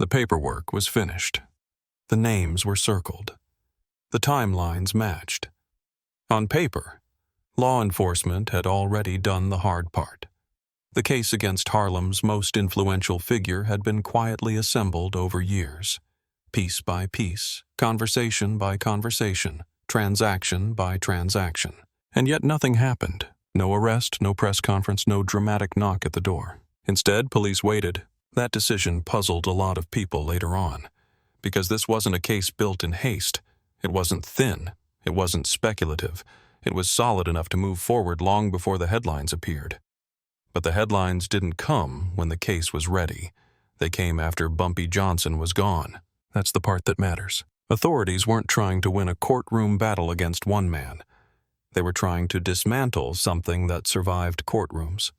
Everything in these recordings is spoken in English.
The paperwork was finished. The names were circled. The timelines matched. On paper, law enforcement had already done the hard part. The case against Harlem's most influential figure had been quietly assembled over years, piece by piece, conversation by conversation, transaction by transaction. And yet nothing happened. No arrest, no press conference, no dramatic knock at the door. Instead, police waited. That decision puzzled a lot of people later on, because this wasn't a case built in haste. It wasn't thin. It wasn't speculative. It was solid enough to move forward long before the headlines appeared. But the headlines didn't come when the case was ready. They came after Bumpy Johnson was gone. That's the part that matters. Authorities weren't trying to win a courtroom battle against one man. They were trying to dismantle something that survived courtrooms.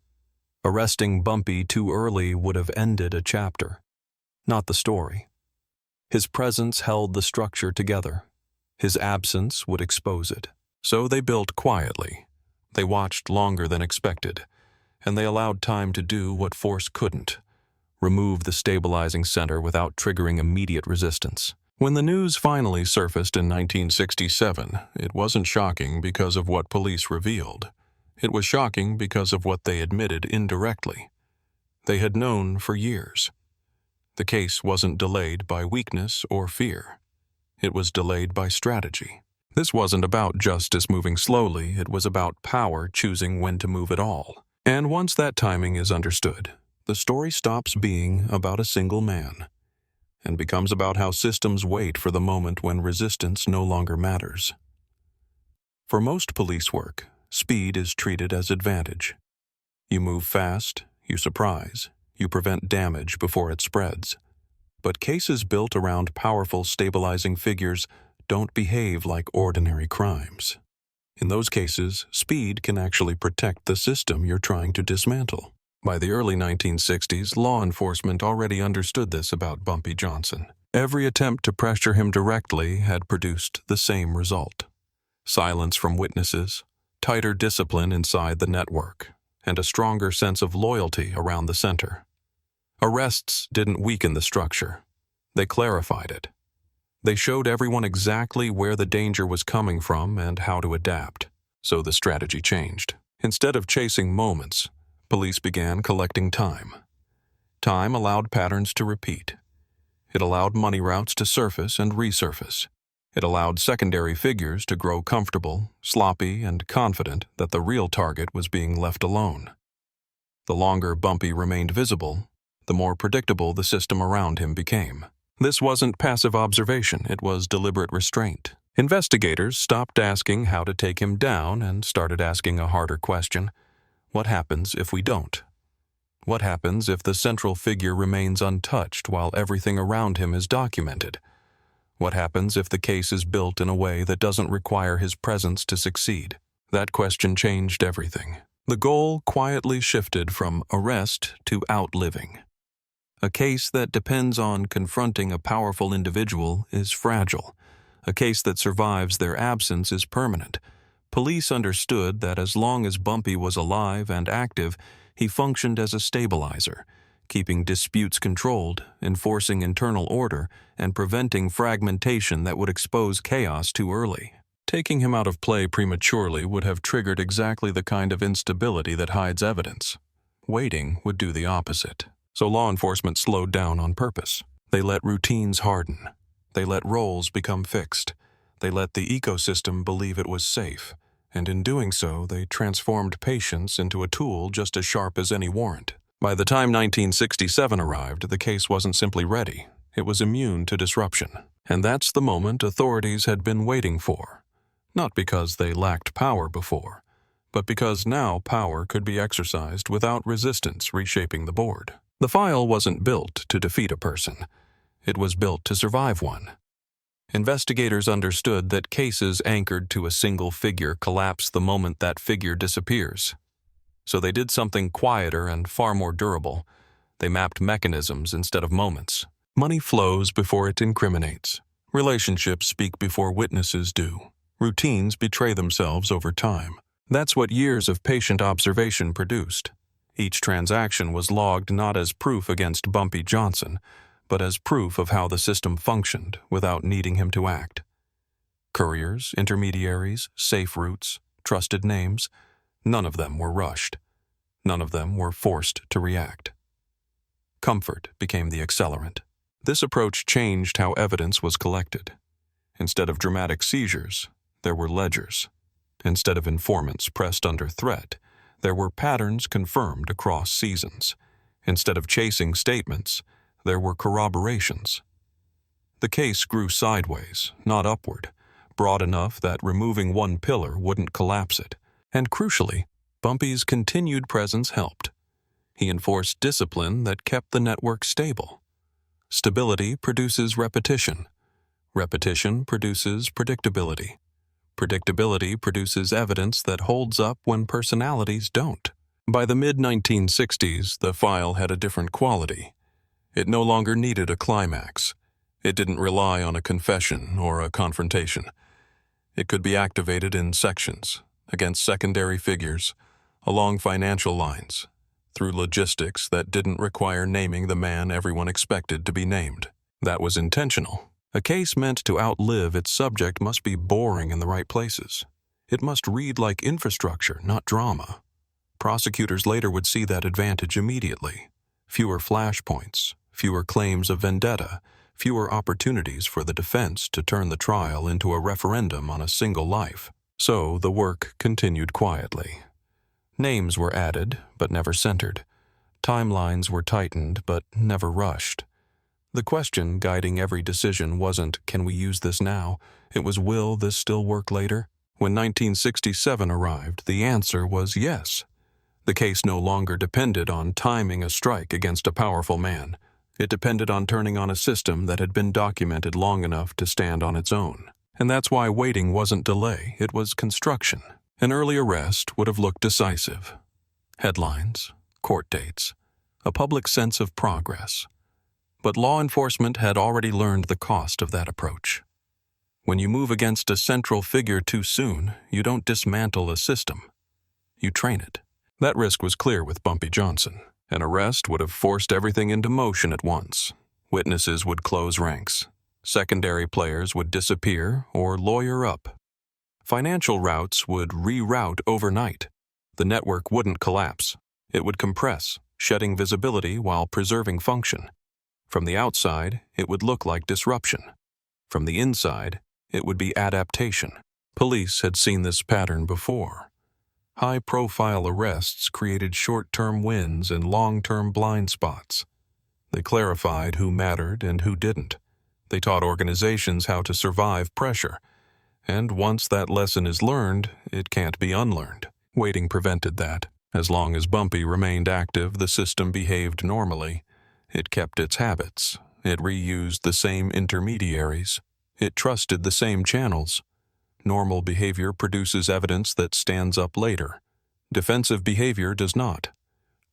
Arresting Bumpy too early would have ended a chapter, not the story. His presence held the structure together. His absence would expose it. So they built quietly. They watched longer than expected, and they allowed time to do what force couldn't: remove the stabilizing center without triggering immediate resistance. When the news finally surfaced in 1967, it wasn't shocking because of what police revealed. It was shocking because of what they admitted indirectly. They had known for years. The case wasn't delayed by weakness or fear. It was delayed by strategy. This wasn't about justice moving slowly. It was about power choosing when to move at all. And once that timing is understood, the story stops being about a single man and becomes about how systems wait for the moment when resistance no longer matters. For most police work, speed is treated as advantage. You move fast, you surprise, you prevent damage before it spreads. But cases built around powerful, stabilizing figures don't behave like ordinary crimes. In those cases, speed can actually protect the system you're trying to dismantle. By the early 1960s, law enforcement already understood this about Bumpy Johnson. Every attempt to pressure him directly had produced the same result: silence from witnesses, tighter discipline inside the network, and a stronger sense of loyalty around the center. Arrests didn't weaken the structure. They clarified it. They showed everyone exactly where the danger was coming from and how to adapt. So the strategy changed. Instead of chasing moments, police began collecting time. Time allowed patterns to repeat. It allowed money routes to surface and resurface. It allowed secondary figures to grow comfortable, sloppy, and confident that the real target was being left alone. The longer Bumpy remained visible, the more predictable the system around him became. This wasn't passive observation, it was deliberate restraint. Investigators stopped asking how to take him down and started asking a harder question: what happens if we don't? What happens if the central figure remains untouched while everything around him is documented? What happens if the case is built in a way that doesn't require his presence to succeed? That question changed everything. The goal quietly shifted from arrest to outliving. A case that depends on confronting a powerful individual is fragile. A case that survives their absence is permanent. Police understood that as long as Bumpy was alive and active, he functioned as a stabilizer, keeping disputes controlled, enforcing internal order, and preventing fragmentation that would expose chaos too early. Taking him out of play prematurely would have triggered exactly the kind of instability that hides evidence. Waiting would do the opposite. So law enforcement slowed down on purpose. They let routines harden. They let roles become fixed. They let the ecosystem believe it was safe. And in doing so, they transformed patience into a tool just as sharp as any warrant. By the time 1967 arrived, the case wasn't simply ready. It was immune to disruption. And that's the moment authorities had been waiting for. Not because they lacked power before, but because now power could be exercised without resistance reshaping the board. The file wasn't built to defeat a person. It was built to survive one. Investigators understood that cases anchored to a single figure collapse the moment that figure disappears. So they did something quieter and far more durable. They mapped mechanisms instead of moments. Money flows before it incriminates. Relationships speak before witnesses do. Routines betray themselves over time. That's what years of patient observation produced. Each transaction was logged not as proof against Bumpy Johnson, but as proof of how the system functioned without needing him to act. Couriers, intermediaries, safe routes, trusted names, none of them were rushed. None of them were forced to react. Comfort became the accelerant. This approach changed how evidence was collected. Instead of dramatic seizures, there were ledgers. Instead of informants pressed under threat, there were patterns confirmed across seasons. Instead of chasing statements, there were corroborations. The case grew sideways, not upward, broad enough that removing one pillar wouldn't collapse it. And crucially, Bumpy's continued presence helped. He enforced discipline that kept the network stable. Stability produces repetition. Repetition produces predictability. Predictability produces evidence that holds up when personalities don't. By the mid-1960s, the file had a different quality. It no longer needed a climax. It didn't rely on a confession or a confrontation. It could be activated in sections, against secondary figures, along financial lines, through logistics that didn't require naming the man everyone expected to be named. That was intentional. A case meant to outlive its subject must be boring in the right places. It must read like infrastructure, not drama. Prosecutors later would see that advantage immediately. Fewer flashpoints, fewer claims of vendetta, fewer opportunities for the defense to turn the trial into a referendum on a single life. So the work continued quietly. Names were added, but never centered. Timelines were tightened, but never rushed. The question guiding every decision wasn't, can we use this now? It was, will this still work later? When 1967 arrived, the answer was yes. The case no longer depended on timing a strike against a powerful man. It depended on turning on a system that had been documented long enough to stand on its own. And that's why waiting wasn't delay, it was construction. An early arrest would have looked decisive. Headlines, court dates, a public sense of progress. But law enforcement had already learned the cost of that approach. When you move against a central figure too soon, you don't dismantle a system. You train it. That risk was clear with Bumpy Johnson. An arrest would have forced everything into motion at once. Witnesses would close ranks. Secondary players would disappear or lawyer up. Financial routes would reroute overnight. The network wouldn't collapse. It would compress, shedding visibility while preserving function. From the outside, it would look like disruption. From the inside, it would be adaptation. Police had seen this pattern before. High-profile arrests created short-term wins and long-term blind spots. They clarified who mattered and who didn't. They taught organizations how to survive pressure. And once that lesson is learned, it can't be unlearned. Waiting prevented that. As long as Bumpy remained active, the system behaved normally. It kept its habits. It reused the same intermediaries. It trusted the same channels. Normal behavior produces evidence that stands up later. Defensive behavior does not.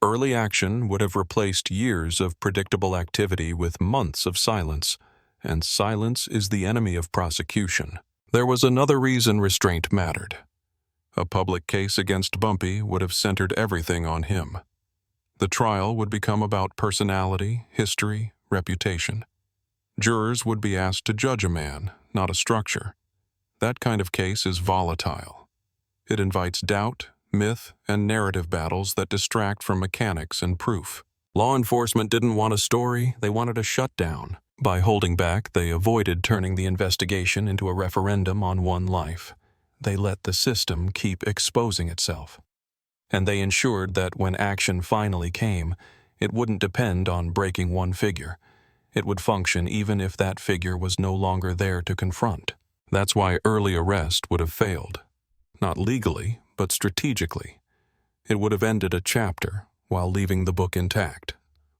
Early action would have replaced years of predictable activity with months of silence, and silence is the enemy of prosecution. There was another reason restraint mattered. A public case against Bumpy would have centered everything on him. The trial would become about personality, history, reputation. Jurors would be asked to judge a man, not a structure. That kind of case is volatile. It invites doubt, myth, and narrative battles that distract from mechanics and proof. Law enforcement didn't want a story, they wanted a shutdown. By holding back, they avoided turning the investigation into a referendum on one life. They let the system keep exposing itself. And they ensured that when action finally came, it wouldn't depend on breaking one figure. It would function even if that figure was no longer there to confront. That's why early arrest would have failed. Not legally, but strategically. It would have ended a chapter while leaving the book intact.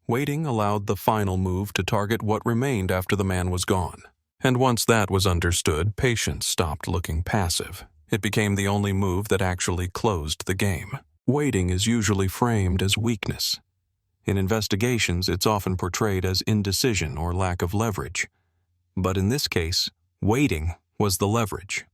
Waiting allowed the final move to target what remained after the man was gone. And once that was understood, patience stopped looking passive. It became the only move that actually closed the game. Waiting is usually framed as weakness. In investigations, it's often portrayed as indecision or lack of leverage. But in this case, waiting was the leverage.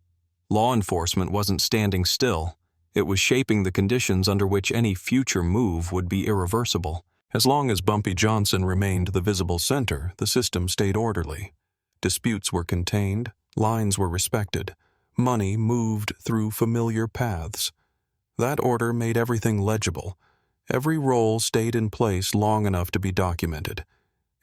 Law enforcement wasn't standing still. It was shaping the conditions under which any future move would be irreversible. As long as Bumpy Johnson remained the visible center, the system stayed orderly. Disputes were contained, lines were respected, money moved through familiar paths. That order made everything legible. Every role stayed in place long enough to be documented.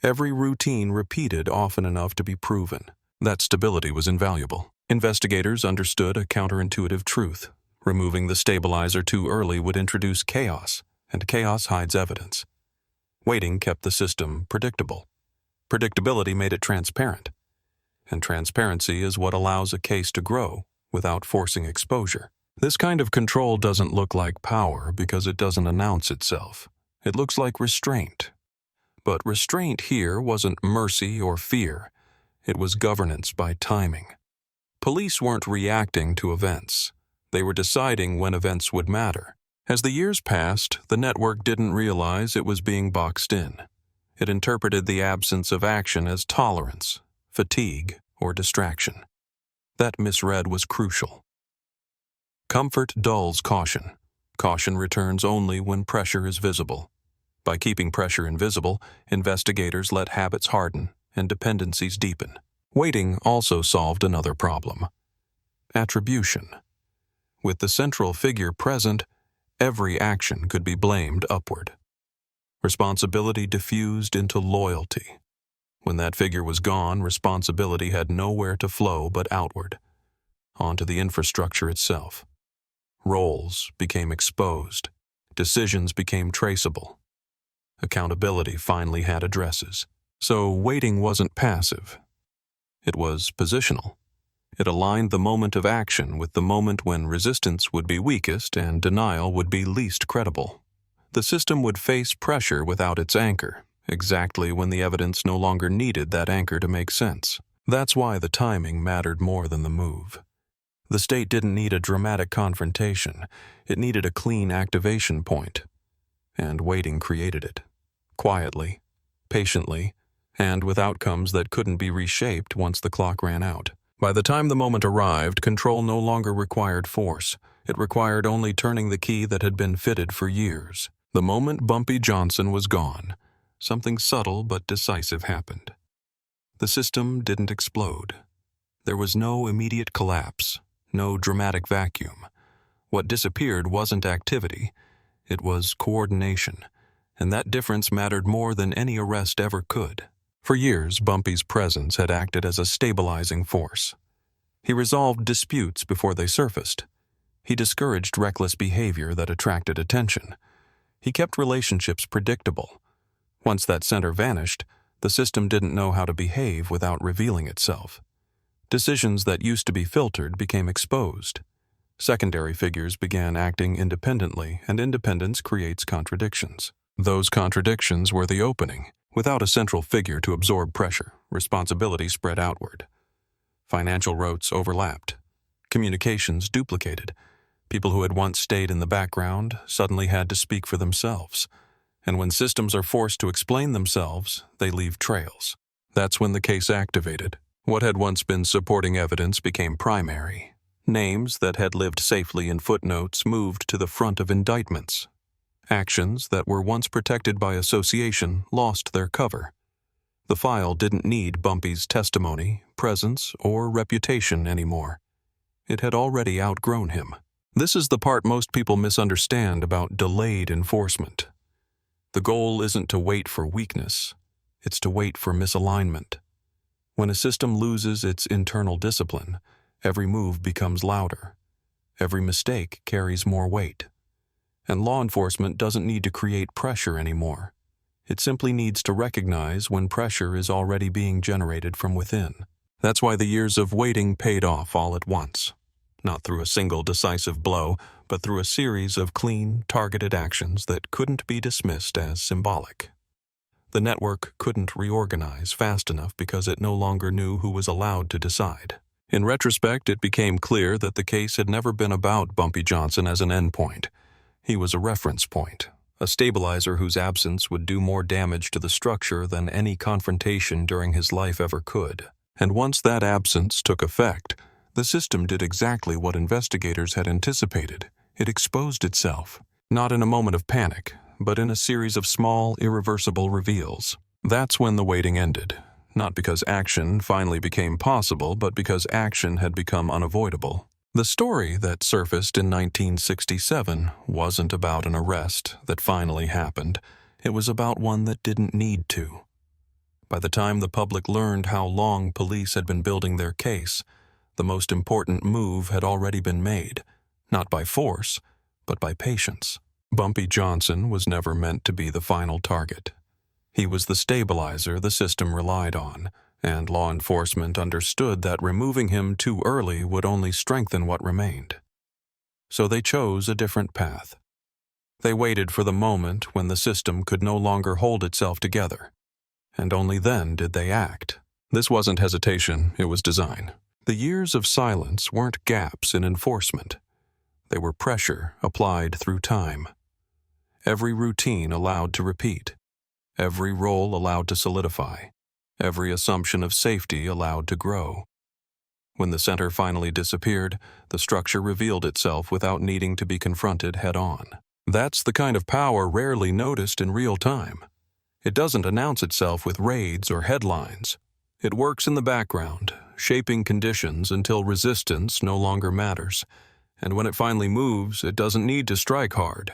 Every routine repeated often enough to be proven. That stability was invaluable. Investigators understood a counterintuitive truth. Removing the stabilizer too early would introduce chaos, and chaos hides evidence. Waiting kept the system predictable. Predictability made it transparent. And transparency is what allows a case to grow without forcing exposure. This kind of control doesn't look like power because it doesn't announce itself. It looks like restraint. But restraint here wasn't mercy or fear. It was governance by timing. Police weren't reacting to events. They were deciding when events would matter. As the years passed, the network didn't realize it was being boxed in. It interpreted the absence of action as tolerance, fatigue, or distraction. That misread was crucial. Comfort dulls caution. Caution returns only when pressure is visible. By keeping pressure invisible, investigators let habits harden and dependencies deepen. Waiting also solved another problem: attribution. With the central figure present, every action could be blamed upward. Responsibility diffused into loyalty. When that figure was gone, responsibility had nowhere to flow but outward, onto the infrastructure itself. Roles became exposed. Decisions became traceable. Accountability finally had addresses. So waiting wasn't passive. It was positional. It aligned the moment of action with the moment when resistance would be weakest and denial would be least credible. The system would face pressure without its anchor, exactly when the evidence no longer needed that anchor to make sense. That's why the timing mattered more than the move. The state didn't need a dramatic confrontation. It needed a clean activation point. And waiting created it. Quietly, patiently, and with outcomes that couldn't be reshaped once the clock ran out. By the time the moment arrived, control no longer required force. It required only turning the key that had been fitted for years. The moment Bumpy Johnson was gone, something subtle but decisive happened. The system didn't explode. There was no immediate collapse, no dramatic vacuum. What disappeared wasn't activity, it was coordination, and that difference mattered more than any arrest ever could. For years, Bumpy's presence had acted as a stabilizing force. He resolved disputes before they surfaced. He discouraged reckless behavior that attracted attention. He kept relationships predictable. Once that center vanished, the system didn't know how to behave without revealing itself. Decisions that used to be filtered became exposed. Secondary figures began acting independently, and independence creates contradictions. Those contradictions were the opening. Without a central figure to absorb pressure, responsibility spread outward. Financial routes overlapped. Communications duplicated. People who had once stayed in the background suddenly had to speak for themselves. And when systems are forced to explain themselves, they leave trails. That's when the case activated. What had once been supporting evidence became primary. Names that had lived safely in footnotes moved to the front of indictments. Actions that were once protected by association lost their cover. The file didn't need Bumpy's testimony, presence, or reputation anymore. It had already outgrown him. This is the part most people misunderstand about delayed enforcement. The goal isn't to wait for weakness. It's to wait for misalignment. When a system loses its internal discipline, every move becomes louder. Every mistake carries more weight. And law enforcement doesn't need to create pressure anymore. It simply needs to recognize when pressure is already being generated from within. That's why the years of waiting paid off all at once. Not through a single decisive blow, but through a series of clean, targeted actions that couldn't be dismissed as symbolic. The network couldn't reorganize fast enough because it no longer knew who was allowed to decide. In retrospect, it became clear that the case had never been about Bumpy Johnson as an endpoint. He was a reference point, a stabilizer whose absence would do more damage to the structure than any confrontation during his life ever could. And once that absence took effect, the system did exactly what investigators had anticipated. It exposed itself, not in a moment of panic, but in a series of small, irreversible reveals. That's when the waiting ended, not because action finally became possible, but because action had become unavoidable. The story that surfaced in 1967 wasn't about an arrest that finally happened. It was about one that didn't need to. By the time the public learned how long police had been building their case, the most important move had already been made, not by force, but by patience. Bumpy Johnson was never meant to be the final target. He was the stabilizer the system relied on, and law enforcement understood that removing him too early would only strengthen what remained. So they chose a different path. They waited for the moment when the system could no longer hold itself together, and only then did they act. This wasn't hesitation, it was design. The years of silence weren't gaps in enforcement. They were pressure applied through time. Every routine allowed to repeat. Every role allowed to solidify. Every assumption of safety allowed to grow. When the center finally disappeared, the structure revealed itself without needing to be confronted head-on. That's the kind of power rarely noticed in real time. It doesn't announce itself with raids or headlines. It works in the background, shaping conditions until resistance no longer matters. And when it finally moves, it doesn't need to strike hard.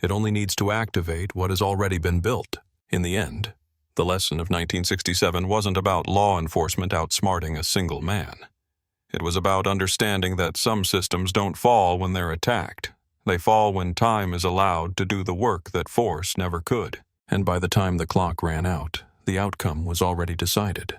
It only needs to activate what has already been built. In the end, the lesson of 1967 wasn't about law enforcement outsmarting a single man. It was about understanding that some systems don't fall when they're attacked. They fall when time is allowed to do the work that force never could. And by the time the clock ran out, the outcome was already decided.